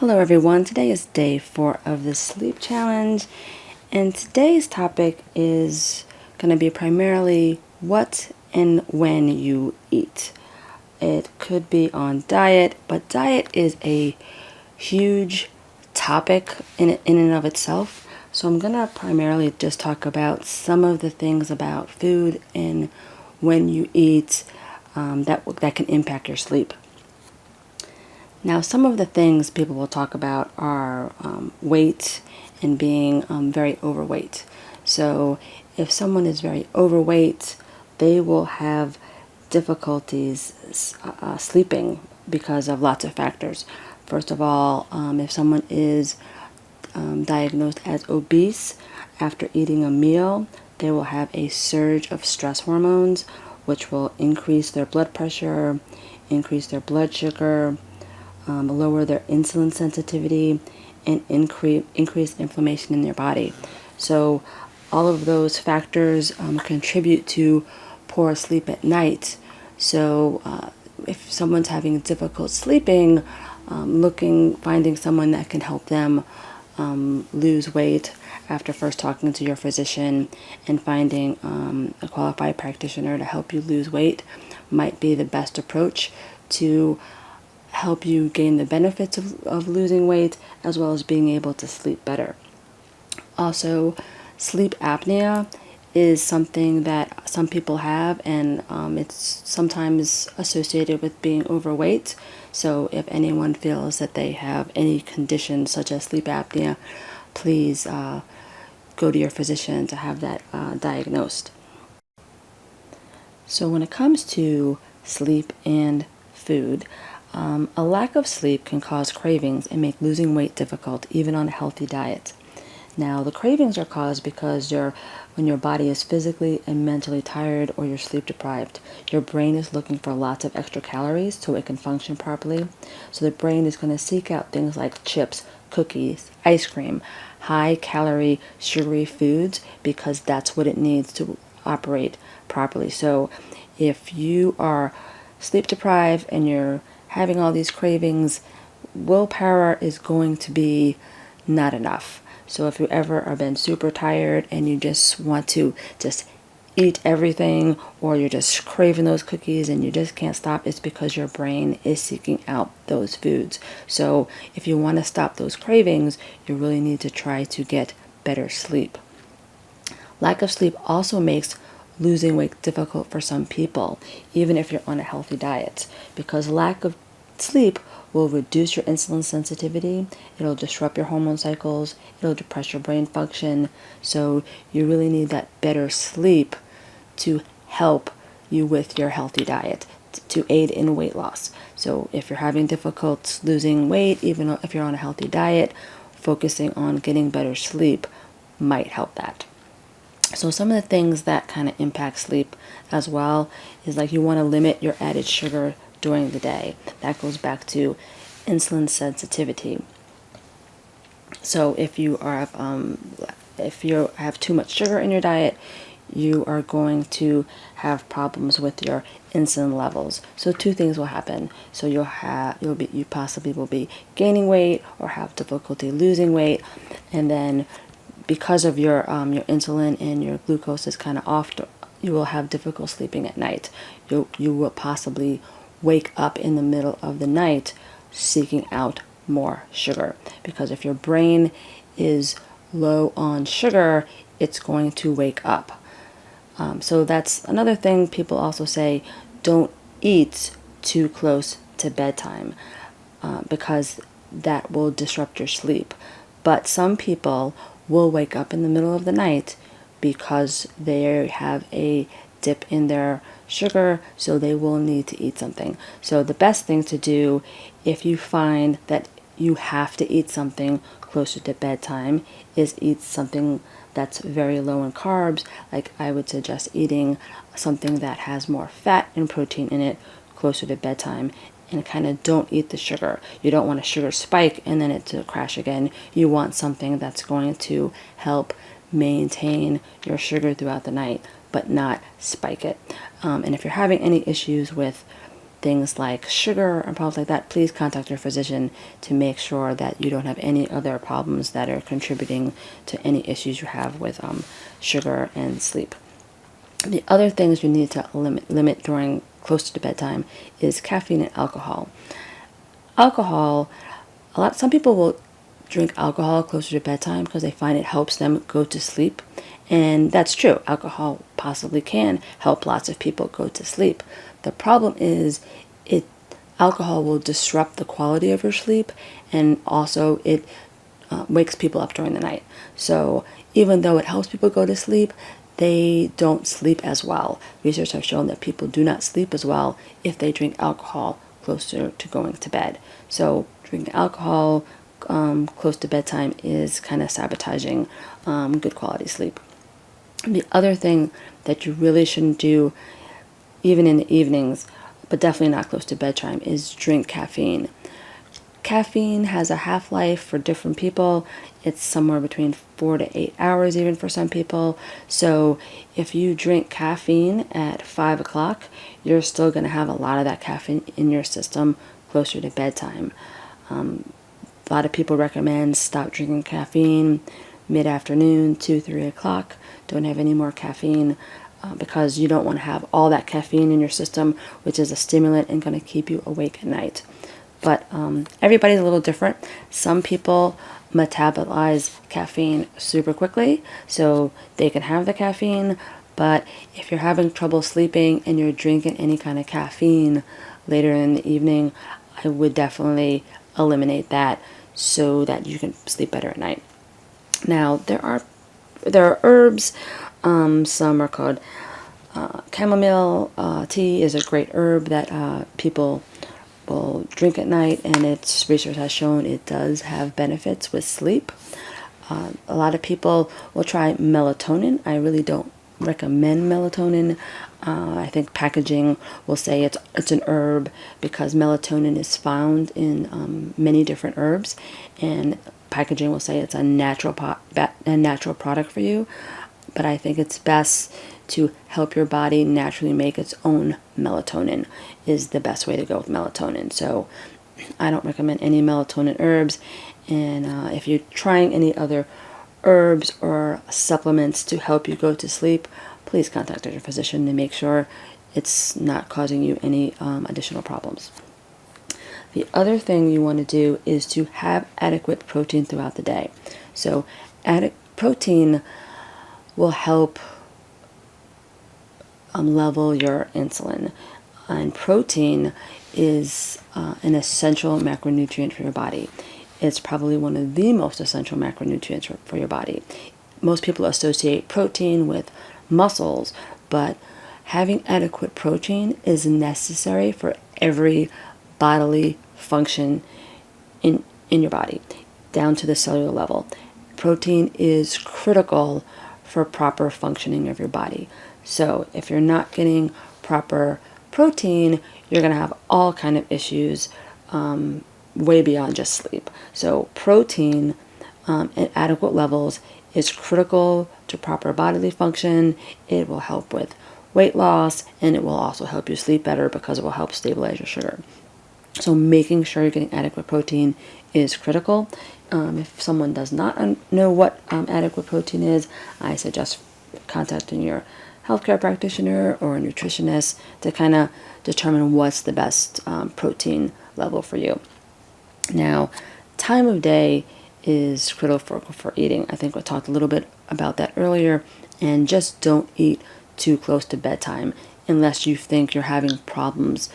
Hello everyone, today is day 4 of the sleep challenge, and today's topic is going to be primarily what and when you eat. It could be on diet, but diet is a huge topic in and of itself, so I'm going to primarily just talk about some of the things about food and when you eat that can impact your sleep. Now, some of the things people will talk about are weight and being very overweight. So if someone is very overweight, they will have difficulties sleeping because of lots of factors. First of all, if someone is diagnosed as obese, after eating a meal, they will have a surge of stress hormones, which will increase their blood pressure, increase their blood sugar, lower their insulin sensitivity, and increase inflammation in their body. So all of those factors contribute to poor sleep at night. So if someone's having difficult sleeping, finding someone that can help them lose weight after first talking to your physician and finding a qualified practitioner to help you lose weight might be the best approach to help you gain the benefits of losing weight, as well as being able to sleep better. Also, sleep apnea is something that some people have, and it's sometimes associated with being overweight. So if anyone feels that they have any condition such as sleep apnea, please go to your physician to have that diagnosed. So when it comes to sleep and food, a lack of sleep can cause cravings and make losing weight difficult, even on a healthy diet. Now, the cravings are caused because when your body is physically and mentally tired or you're sleep deprived, your brain is looking for lots of extra calories so it can function properly. So the brain is going to seek out things like chips, cookies, ice cream, high-calorie, sugary foods, because that's what it needs to operate properly. So if you are sleep deprived and you're having all these cravings, willpower is going to be not enough. So if you ever have been super tired and you just want to just eat everything, or you're just craving those cookies and you just can't stop, it's because your brain is seeking out those foods. So if you want to stop those cravings, you really need to try to get better sleep. Lack of sleep also makes losing weight difficult for some people, even if you're on a healthy diet, because lack of sleep will reduce your insulin sensitivity, it'll disrupt your hormone cycles, it'll depress your brain function. So you really need that better sleep to help you with your healthy diet, to aid in weight loss. So if you're having difficulty losing weight, even if you're on a healthy diet, focusing on getting better sleep might help that. So some of the things that kind of impact sleep as well is, like, you want to limit your added sugar during the day. That goes back to insulin sensitivity. So if you have too much sugar in your diet, you are going to have problems with your insulin levels. So two things will happen. So you possibly will be gaining weight or have difficulty losing weight, and then because of your insulin and your glucose is kind of off, you will have difficult sleeping at night. You will possibly wake up in the middle of the night seeking out more sugar, because if your brain is low on sugar, it's going to wake up. So that's another thing. People also say don't eat too close to bedtime because that will disrupt your sleep. But some people will wake up in the middle of the night because they have a dip in their sugar, so they will need to eat something. So the best thing to do, if you find that you have to eat something closer to bedtime, is eat something that's very low in carbs. Like, I would suggest eating something that has more fat and protein in it closer to bedtime, and kind of don't eat the sugar. You don't want a sugar spike and then it to crash again. You want something that's going to help maintain your sugar throughout the night, but not spike it. And if you're having any issues with things like sugar and problems like that, please contact your physician to make sure that you don't have any other problems that are contributing to any issues you have with sugar and sleep. The other things you need to limit during close to bedtime is caffeine and alcohol. Alcohol, some people will drink alcohol closer to bedtime because they find it helps them go to sleep. And that's true. Alcohol possibly can help lots of people go to sleep. The problem is alcohol will disrupt the quality of your sleep, and also it wakes people up during the night. So even though it helps people go to sleep, they don't sleep as well. Research has shown that people do not sleep as well if they drink alcohol closer to going to bed. So drinking alcohol close to bedtime is kind of sabotaging good quality sleep. The other thing that you really shouldn't do, even in the evenings, but definitely not close to bedtime, is drink caffeine. Caffeine has a half-life for different people. It's somewhere between 4 to 8 hours even for some people. So if you drink caffeine at 5 o'clock, you're still going to have a lot of that caffeine in your system closer to bedtime. A lot of people recommend stop drinking caffeine mid-afternoon, 2, 3 o'clock. Don't have any more caffeine because you don't want to have all that caffeine in your system, which is a stimulant and going to keep you awake at night. But everybody's a little different. Some people metabolize caffeine super quickly, so they can have the caffeine. But if you're having trouble sleeping and you're drinking any kind of caffeine later in the evening, I would definitely eliminate that so that you can sleep better at night. Now, there are herbs. Some are called chamomile tea is a great herb that people will drink at night, and its research has shown it does have benefits with sleep. A lot of people will try melatonin. I really don't recommend melatonin. I think packaging will say it's an herb because melatonin is found in many different herbs, and packaging will say it's a natural product for you. But I think it's best to help your body naturally make its own melatonin is the best way to go with melatonin. So I don't recommend any melatonin herbs. And if you're trying any other herbs or supplements to help you go to sleep, please contact your physician to make sure it's not causing you any additional problems. The other thing you want to do is to have adequate protein throughout the day. So protein will help level your insulin. And protein is an essential macronutrient for your body. It's probably one of the most essential macronutrients for your body. Most people associate protein with muscles, but having adequate protein is necessary for every bodily function in your body, down to the cellular level. Protein is critical for proper functioning of your body. So if you're not getting proper protein, you're going to have all kind of issues way beyond just sleep. So protein at adequate levels is critical to proper bodily function. It will help with weight loss, and it will also help you sleep better because it will help stabilize your sugar. So making sure you're getting adequate protein is critical. If someone does not know what adequate protein is, I suggest contacting your healthcare practitioner or a nutritionist to kind of determine what's the best protein level for you. Now, time of day is critical for eating. I think we talked a little bit about that earlier. And just don't eat too close to bedtime unless you think you're having problems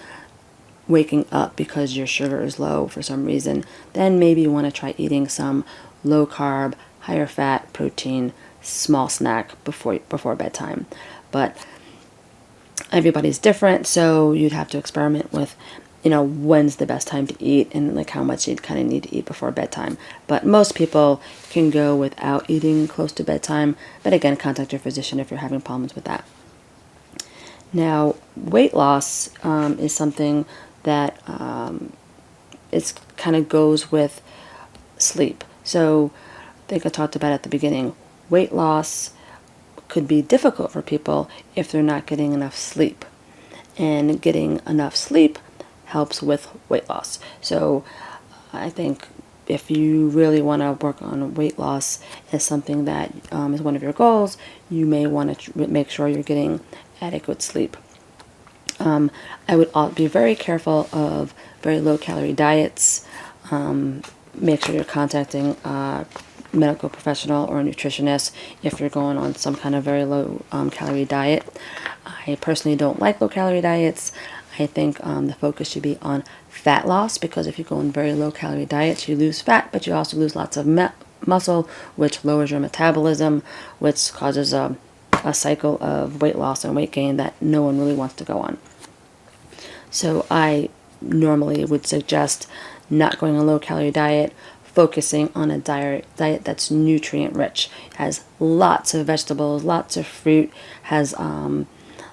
waking up because your sugar is low for some reason. Then maybe you want to try eating some low carb, higher fat, protein, small snack before bedtime. But everybody's different, so you'd have to experiment with, when's the best time to eat and like how much you'd kind of need to eat before bedtime. But most people can go without eating close to bedtime. But again, contact your physician if you're having problems with that. Now, weight loss is something that it kind of goes with sleep. So I think I talked about at the beginning, weight loss could be difficult for people if they're not getting enough sleep. And getting enough sleep helps with weight loss. So I think if you really want to work on weight loss as something that is one of your goals, you may want to make sure you're getting adequate sleep. I would be very careful of very low calorie diets. Make sure you're contacting a medical professional or a nutritionist if you're going on some kind of very low calorie diet. I personally don't like low calorie diets. I think the focus should be on fat loss, because if you go on very low calorie diets, you lose fat, but you also lose lots of muscle, which lowers your metabolism, which causes a cycle of weight loss and weight gain that no one really wants to go on. So I normally would suggest not going on a low calorie diet, focusing on a diet that's nutrient rich, has lots of vegetables, lots of fruit, has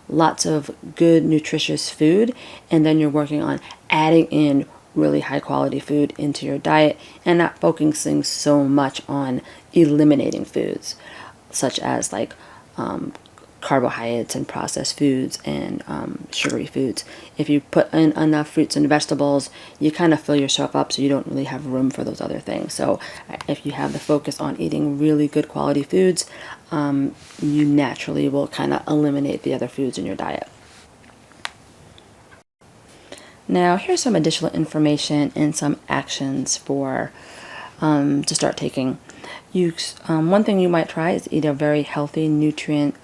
lots of good nutritious food, and then you're working on adding in really high quality food into your diet and not focusing so much on eliminating foods such as like carbohydrates and processed foods and sugary foods. If you put in enough fruits and vegetables, you kind of fill yourself up, so you don't really have room for those other things. So if you have the focus on eating really good quality foods, you naturally will kind of eliminate the other foods in your diet. Now, here's some additional information and some actions for to start taking. One thing you might try is eat a very healthy, nutrient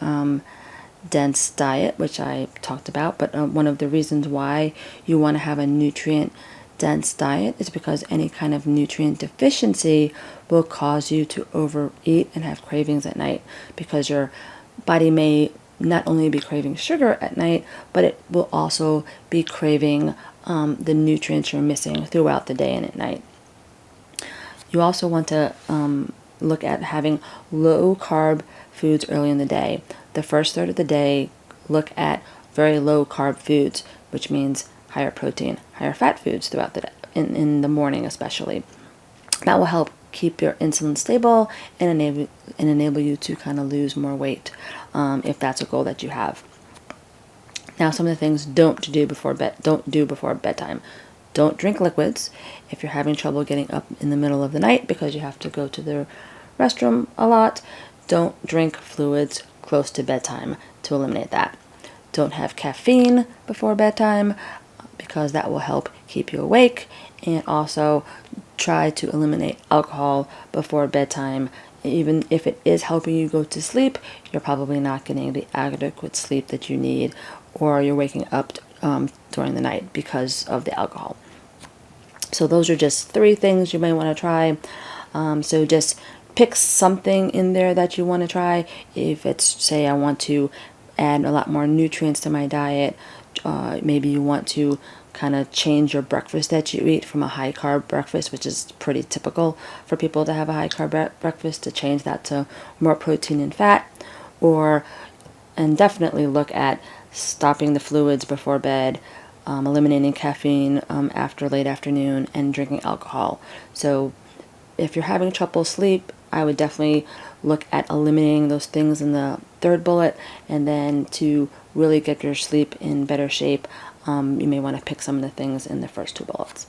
dense diet, which I talked about. But one of the reasons why you want to have a nutrient dense diet is because any kind of nutrient deficiency will cause you to overeat and have cravings at night, because your body may not only be craving sugar at night, but it will also be craving the nutrients you're missing throughout the day and at night. You also want to look at having low carb foods early in the day. The first third of the day, look at very low carb foods, which means higher protein, higher fat foods throughout the day, in the morning especially. That will help keep your insulin stable and enable you to kind of lose more weight if that's a goal that you have. Now, some of the things don't do before bedtime. Don't drink liquids. If you're having trouble getting up in the middle of the night because you have to go to the restroom a lot, don't drink fluids close to bedtime to eliminate that. Don't have caffeine before bedtime, because that will help keep you awake. And also try to eliminate alcohol before bedtime. Even if it is helping you go to sleep, you're probably not getting the adequate sleep that you need, or you're waking up during the night because of the alcohol. So those are just 3 things you may want to try. So just pick something in there that you want to try. If it's, say, I want to add a lot more nutrients to my diet, maybe you want to kind of change your breakfast that you eat from a high carb breakfast, which is pretty typical for people to have a high carb breakfast, to change that to more protein and fat. And definitely look at stopping the fluids before bed, eliminating caffeine after late afternoon, and drinking alcohol. So if you're having trouble sleep, I would definitely look at eliminating those things in the 3rd bullet, and then to really get your sleep in better shape, you may want to pick some of the things in the first 2 bullets.